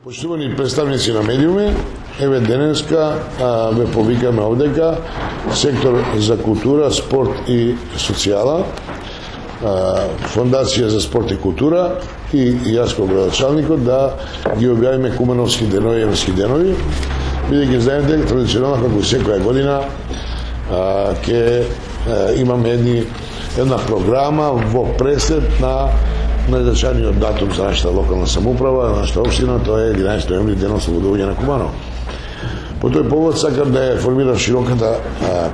Поштувани представници на медиуми, еве денеска ве повикаме овдека сектор за култура, спорт и социјала, Фондација за спорт и култура и јас како градоначалникот да ги објавиме Кумановски денови, еврски денови, бидејќи знаете традиционално како и секоја година ќе имаме една програма во пресет на најзначајниот датум за нашата локална самоуправа, нашата општина, тоа е 11 ноември, ден ослободување на Куманово. По тој повод сакам да ја формирам широката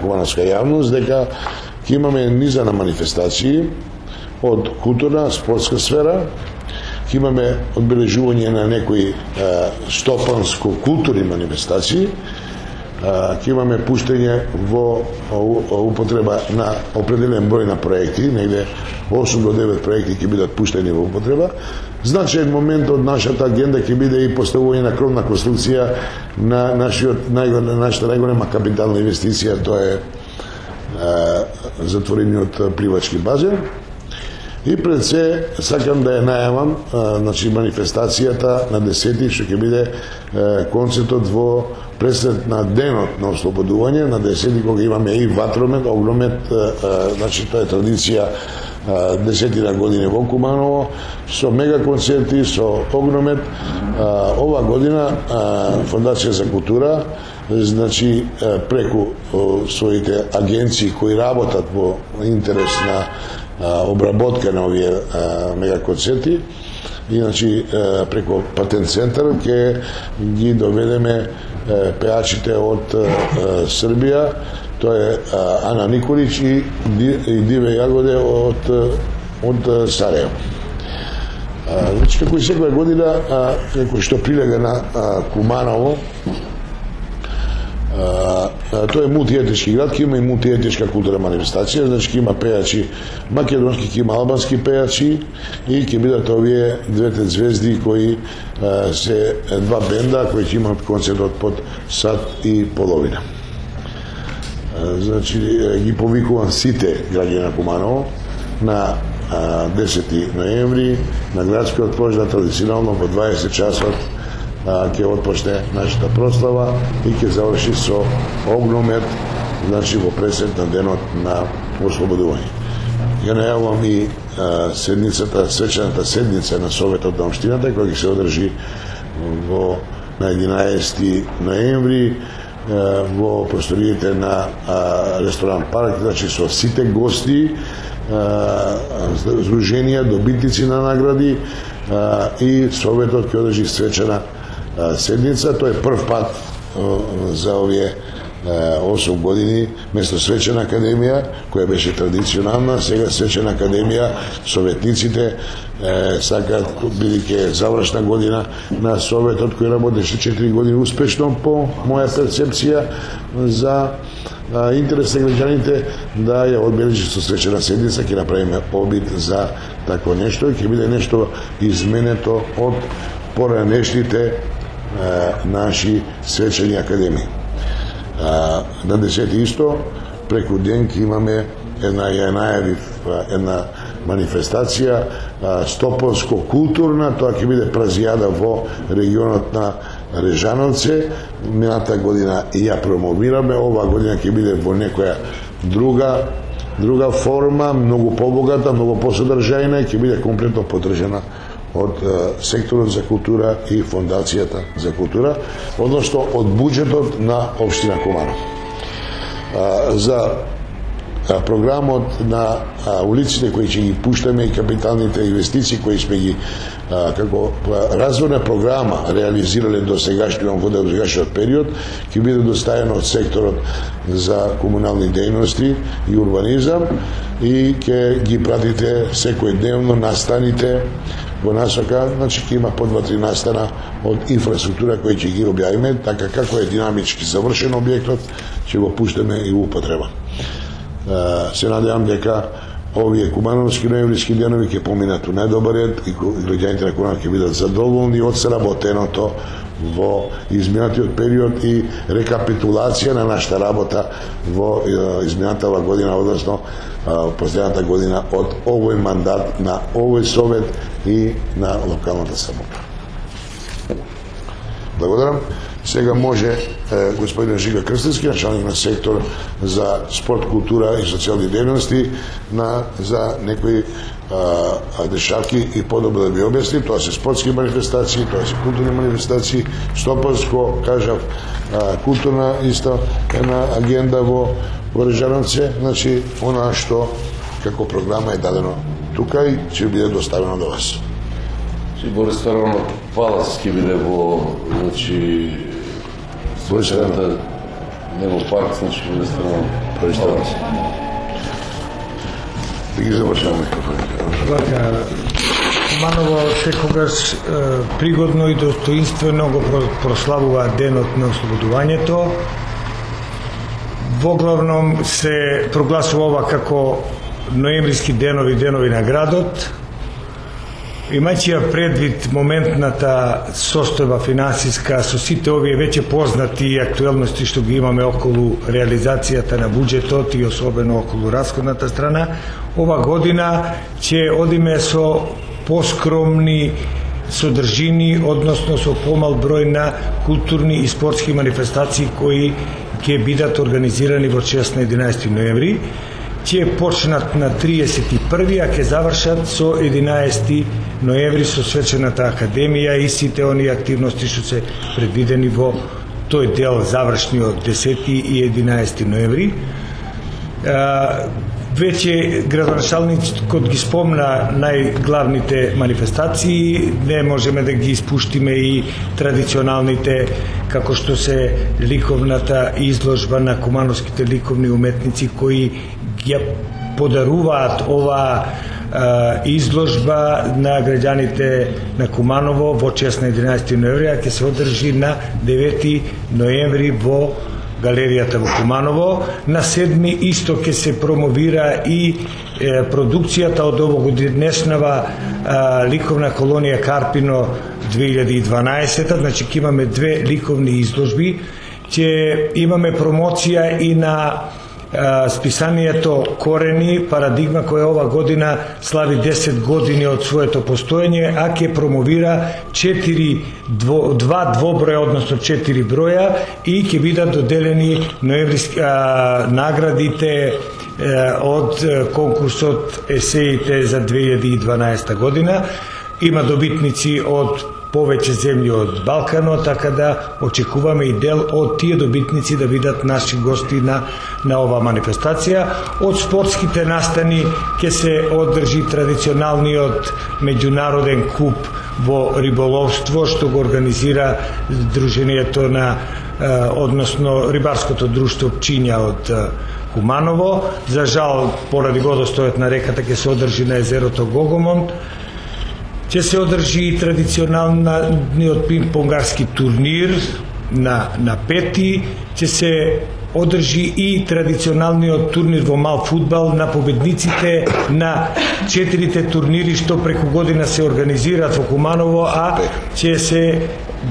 кумановска јавност дека ќе имаме низа на манифестации од културна, спортска сфера, ќе имаме одбележување на некои штопанско-културни манифестации, ќе имаме пуштање во употреба на определен број на проекти, негде 8 до 9 проекти ќе бидат пуштени во употреба. Значаен момент од нашата агенда ќе биде и поставување на кровна конструкција на нашата најголема капитална инвестиција, тоа е затворениот пливачки базен. И пред се сакам да ја најавам, значи манифестацијата на 10 што ќе биде концертот во пресет на денот на ослободување, на 10 кога имаме и ватромет, огромет, значи тоа е традиција 10 години во Куманово, со мега концерти, со огромет. Ова година Фондација за култура, значи преку своите агенции кои работат во интерес на обработка на овие мега концерти, иначе преку Патент центар ќе ги доведеме пеачите од Србија, тоа е Ана Николич и Диве Јагоде од Сарајево. Значи, како и секоја година, како што прилега на Куманово, тоа е мултиетнички град, ќе има и мултиетничка културна манифестација, значи ќе има пејачи македонски, ќе има албански пејачи и ќе бидат овие двете звезди кои се два бенда кои ќе имат концертот под сат и половина. Значи ги повикувам сите граѓани на Куманово на 10 ноември на градскиот площад, традиционално во 20 часот ќе отпочне нашата прослава и ќе заврши со огромет, значи во пресет на денот на ослободување. Ја најавувам и свечената седница на Советот на општината која ќе се одржи на 11 ноември во просториите на ресторан Парк, значи со сите гости, здруженија, добитници на награди и Советот ќе одржи свечена седница. Тоа е прв пат за овие 8 години, место свечена академија, која беше традиционална, сега свечена академија, советниците сакаат, бидејќи завршна година на Советот кој работеше 4 години успешно по моја перцепција за интерес на граѓаните, да ја одбележи со свечена седница, ќе направиме обид за такво нешто и ќе биде нешто изменето од поранешните наши свечени академии. На 10 исто, преку ден ќе имаме една манифестација стопонско-културна, тоа ќе биде празијада во регионот на Режановце. Мината година и ја промовираме, ова година ќе биде во некоја друга форма, многу побогата, многу посодржајна и ќе биде комплетно поддржана од секторот за култура и Фондацијата за култура, односно од буџетот на општина Куманово. За програмот на улиците кои ќе ги пуштаме и капиталните инвестиции кои сме ги како развојна програма реализирале до сегашниот период, ќе биде доставено од секторот за комунални дејности и урбанизам и ќе ги пратите секојдневно настаните во насока, значи ќе има по 2-3 настана од инфраструктура кои ќе ги објавиме, така како е динамички завршен објектот, ќе го пуштаме и во употреба. Се надевам дека овие кумановски ноемвриски денови ќе поминат у најдобар ред и граѓаните на Куманово ќе бидат задоволни од сработеното во изминатиот период и рекапитулација на нашата работа во изминатава година, односно последната година од овој мандат на овој совет и на локалната самоуправа. Благодарам. Сега може господин Жига Крстевски, началник на сектор за спорт, култура и социјални дејности, за некои дешавки и подобро да би објасни. Тоа се спортски манифестации, тоа се културни манифестации, Стопарско, кажав, културна исто една агенда во Режановце, значи она што како програма е дадено тука и ќе биде доставено до вас. Борис Фаронов палац ќе биде во, значи, свечената него парк, значи во Борис Фаронов. Да ги завршаме Вака, Куманово секогаш пригодно и достоинствено го прославува денот на ослободувањето. Воглавном се прогласува ова како ноемвриски денови на градот. Имајќи ја предвид моментната состојба финансиска со сите овие веќе познати и актуелности што ги имаме околу реализацијата на буџетот и особено околу расходната страна, ова година ќе одиме со поскромни содржини, односно со помал број на културни и спортски манифестации кои ќе бидат организирани во чест на 11 ноември. Ќе почнат на 31, а ќе завршат со 11 ноември со свечената академија и сите оние активности што се предвидени во тој дел завршни од 10 и 11 ноември. Веќе градоначалникот ги спомна најглавните манифестации, не можеме да ги испуштиме и традиционалните, како што се ликовната изложба на кумановските ликовни уметници кои ја подаруваат ова изложба на граѓаните на Куманово во чест на 11 ноември, а ќе се одржи на 9 ноември во галеријата во Куманово. На 7 исто ќе се промовира и продукцијата од овогодишнава ликовна колонија Карпино 2012, значи ќе имаме две ликовни изложби, ќе имаме промоција и на списанието Корени, парадигма која ова година слави 10 години од своето постоење, а ќе промовира 2 двоброја, односно 4 броја и ќе бидат доделени ноемвриски наградите од конкурсот есеите за 2012 година. Има добитници од повеќе земји од Балканот, така да очекуваме и дел од тие добитници да бидат наши гости на ова манифестација. Од спортските настани ќе се одржи традиционалниот меѓународен куп во риболовство што го организира Друженијето на односно рибарското друштво Пчиња од Куманово. За жал, поради водостојот на реката ќе се одржи на езерото Гогомон. Ќе се одржи и традиционалниот пинг-понгарски турнир на 5. Ќе се одржи и традиционалниот турнир во мал фудбал на победниците на 4 турнири што преку година се организираат во Куманово, а ќе се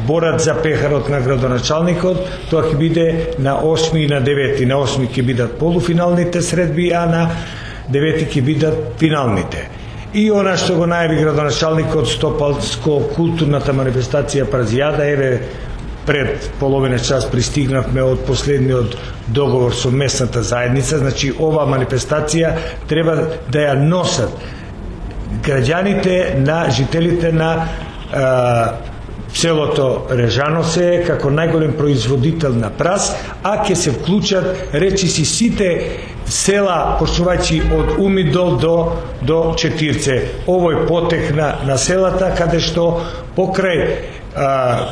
борат за пехарот на градоначалникот. Тоа ќе биде на 8 и на 9. На 8 ќе бидат полуфиналните средби, а на 9 ќе бидат финалните. И она што го најави градоначалникот, Стопалско културната манифестација Празијада, еве пред половина час пристигнавме од последниот договор со местната заедница, значи ова манифестација треба да ја носат граѓаните на жителите на селото Режановце како најголем производител на прас, а ќе се вклучат речиси сите села, почнувајќи од Умидол до Четирце. Овој потек на селата, каде што покрај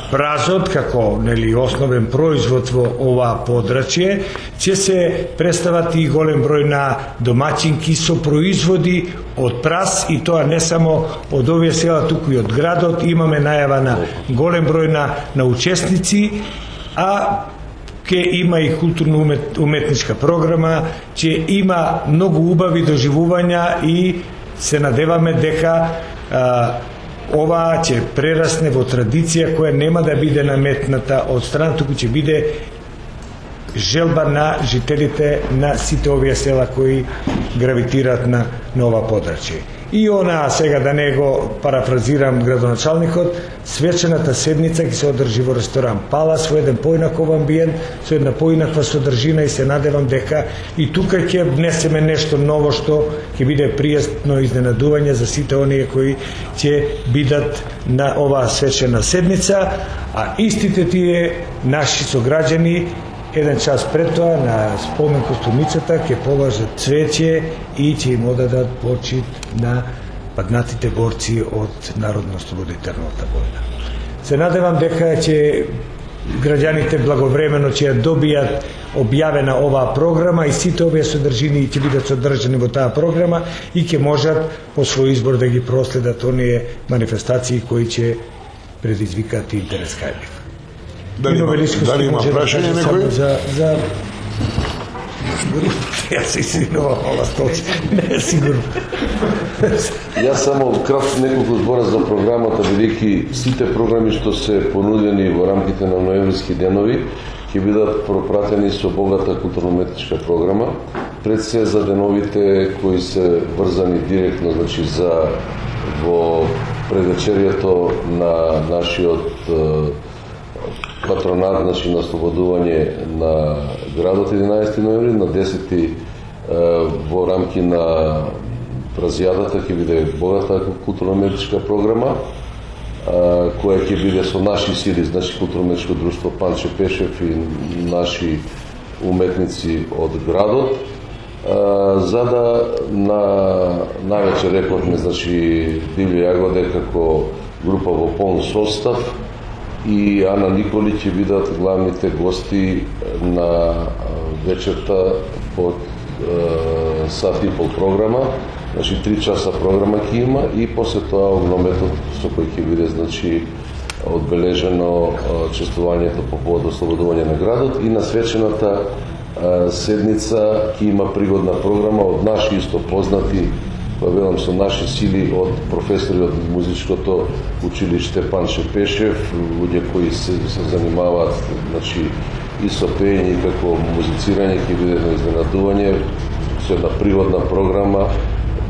празот, како основен производ во ова подрачје, ќе се представат и голем број на домаќинки со производи од прас, и тоа не само од овие села, туку и од градот. Имаме најава на голем број на учесници, а ќе има и културно-уметничка програма, ќе има многу убави доживувања и се надеваме дека ова ќе прерасне во традиција која нема да биде наметната од страна, туку ќе биде желба на жителите на сите овие села кои гравитираат на ова подрачје. И она, сега да не го парафразирам градоначалникот, свечената седница ќе се одржи во ресторан Палас, во еден поинаков амбиент, со една поинаква содржина и се надевам дека и тука ќе внесеме нешто ново што ќе биде пријатно изненадување за сите оние кои ќе бидат на оваа свечена седница, а истите тие наши сограѓани еден час пред тоа на спомен костурницата ќе положат цвеќе и ќе им одадат почит на паднатите борци од Народно-ослободителната војна. Се надевам дека ќе граѓаните благовремено ќе ја добијат објавена оваа програма и сите овие содржини ќе бидат содржани во таа програма и ќе можат по свој избор да ги проследат оние манифестации кои ќе предизвикаат интерес кај нив. Дали има прашање некој? Јас се извинувам, ова столче. Не, сигурно. Јас само кратко неколку збора за програмата, бидејќи сите програми што се понудени во рамките на ноемвриски денови ќе бидат пропратени со богата културно-уметничка програма. Пред се за деновите кои се врзани директно, значи за во предвечерието на нашиот патронат, значи на ослободување на градот 11 ноември, на 10 во рамки на Празијадата ќе биде богата културно-уметничка програма, која ќе биде со наши сили, значи културно-уметничко друштво Панче Пешев и наши уметници од градот, за да навечер рековме, значи Дивле Јагоде како група во полн состав и Ана Николи ќе бидат главните гости на вечерта под сат и пол програма, значи 3 часа програма ќе има и после тоа огнометот со кој ќе биде, значи, одбележено чествувањето по повод ослободување на градот и на свечената седница ќе има пригодна програма од наши исто познати, велам со наши сили, од професори од музичкото училиште Панче Пешев, луѓе кои се занимаваат, значи, и со пеење и како музицирање, ќе биде едно изненадување со една пригодна програма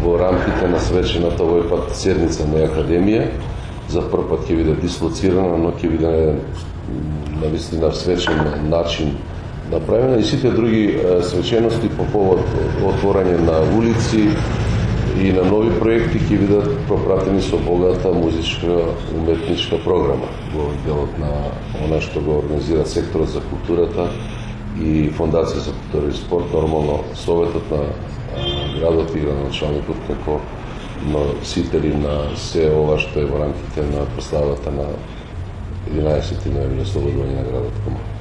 во рамките на свечената овој пат седница на Академија. За прв пат ќе биде дислоцирана, но ќе биде на вистина свечен начин направена и сите други свечености по повод отворање на улици и на нови проекти ќе бидат пропратени со богата музичка уметничка програма во делот на она што го организира секторот за културата и Фондација за култура и спорт, нормално Советот на градот и градоначалникот како носители на се ова што е во рамките на прославата на 11 ноември, ослободување на градот.